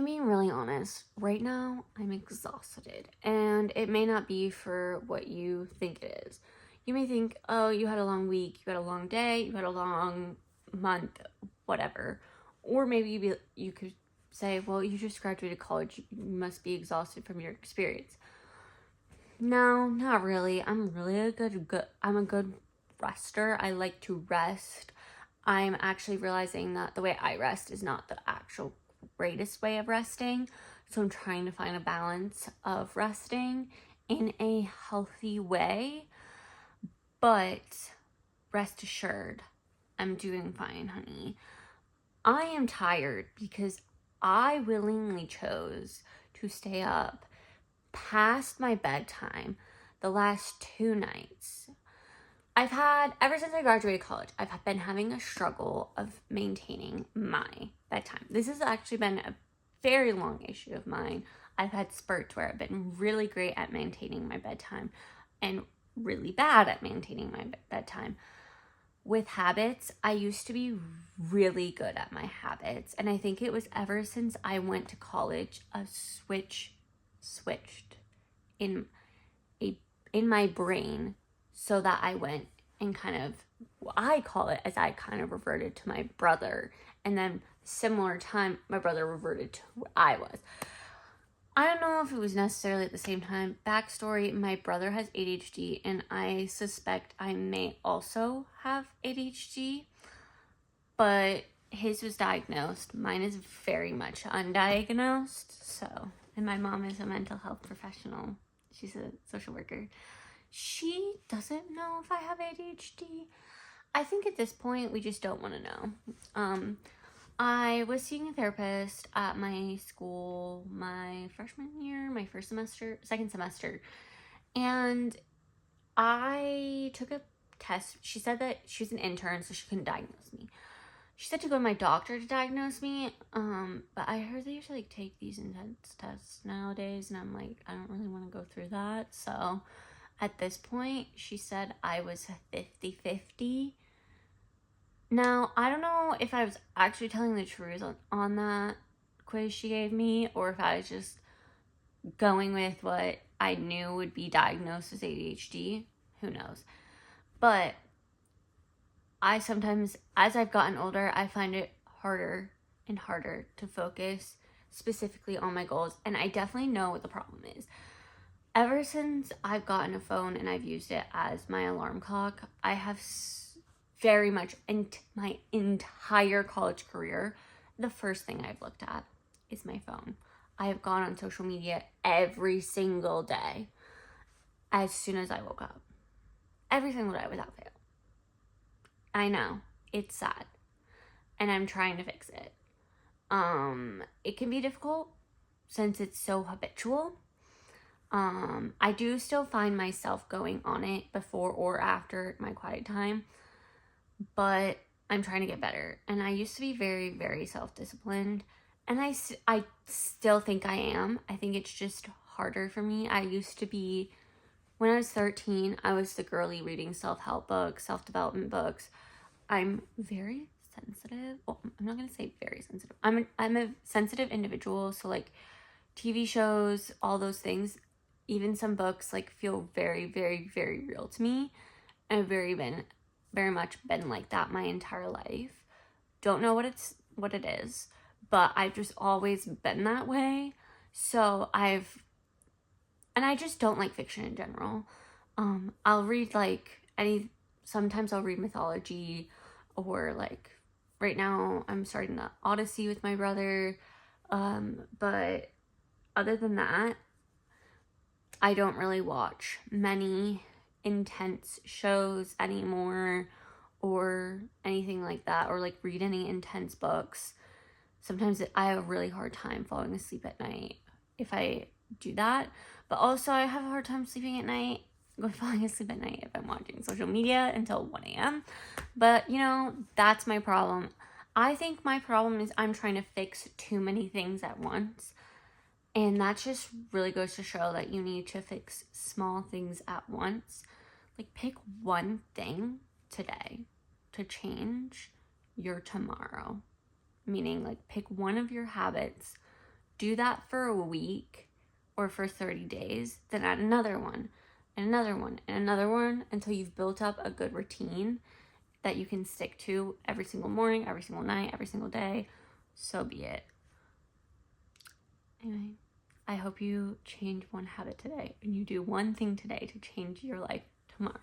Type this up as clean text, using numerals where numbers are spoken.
being really honest, right now I'm exhausted, and it may not be for what you think it is. You may think, oh, you had a long week, you had a long day, you had a long month, whatever. Or maybe you could say, well, you just graduated college, you must be exhausted from your experience. No, not really. I'm really I'm a good rester. I like to rest. I'm actually realizing that the way I rest is not the actual greatest way of resting. So I'm trying to find a balance of resting in a healthy way. But rest assured, I'm doing fine, honey. I am tired because I willingly chose to stay up past my bedtime the last 2 nights. Ever since I graduated college, I've been having a struggle of maintaining my bedtime. This has actually been a very long issue of mine. I've had spurts where I've been really great at maintaining my bedtime and really bad at maintaining my bedtime. With habits, I used to be really good at my habits, and I think it was ever since I went to college a switched in my brain, so that I went and I call it, as I kind of reverted to my brother, and then similar time my brother reverted to who I was. I don't know if it was necessarily at the same time. Backstory, my brother has ADHD, and I suspect I may also have ADHD, but his was diagnosed. Mine is very much undiagnosed. So, and my mom is a mental health professional. She's a social worker. She doesn't know if I have ADHD. I think at this point we just don't want to know. I was seeing a therapist at my school my freshman year, my second semester, and I took a test. She said that she was an intern, so she couldn't diagnose me. She said to go to my doctor to diagnose me, but I heard they usually take these intense tests nowadays, and I'm like, I don't really want to go through that. So at this point, she said I was 50-50. Now, I don't know if I was actually telling the truth on that quiz she gave me, or if I was just going with what I knew would be diagnosed as ADHD. Who knows? But I sometimes, as I've gotten older, I find it harder and harder to focus specifically on my goals. And I definitely know what the problem is. Ever since I've gotten a phone and I've used it as my alarm clock, I have very much in my entire college career, the first thing I've looked at is my phone. I have gone on social media every single day as soon as I woke up. Every single day without fail. I know, it's sad, and I'm trying to fix it. It can be difficult since it's so habitual. I do still find myself going on it before or after my quiet time, but I'm trying to get better. And I used to be very, very self-disciplined, and I still think I am. I think it's just harder for me. I used to be, when I was 13, I was the girly reading self-help books, self-development books. I'm very sensitive. Well, I'm not going to say very sensitive. I'm a sensitive individual, so like TV shows, all those things, even some books like feel very, very, very real to me. I've very much been like that my entire life. Don't know what it is, but I've just always been that way. So I just don't like fiction in general. I'll read sometimes I'll read mythology, or like right now I'm starting the Odyssey with my brother. But other than that, I don't really watch many intense shows anymore or anything like that, or like read any intense books. Sometimes I have a really hard time falling asleep at night if I do that, but also I have a hard time sleeping at night, falling asleep at night if I'm watching social media until 1 a.m. But that's my problem. I think my problem is I'm trying to fix too many things at once. And that just really goes to show that you need to fix small things at once. Like, pick one thing today to change your tomorrow. Meaning, like, pick one of your habits do that for a week or for 30 days, then add another one and another one and another one until you've built up a good routine that you can stick to every single morning, every single night, every single day. So be it. Anyway, I hope you change one habit today and you do one thing today to change your life tomorrow.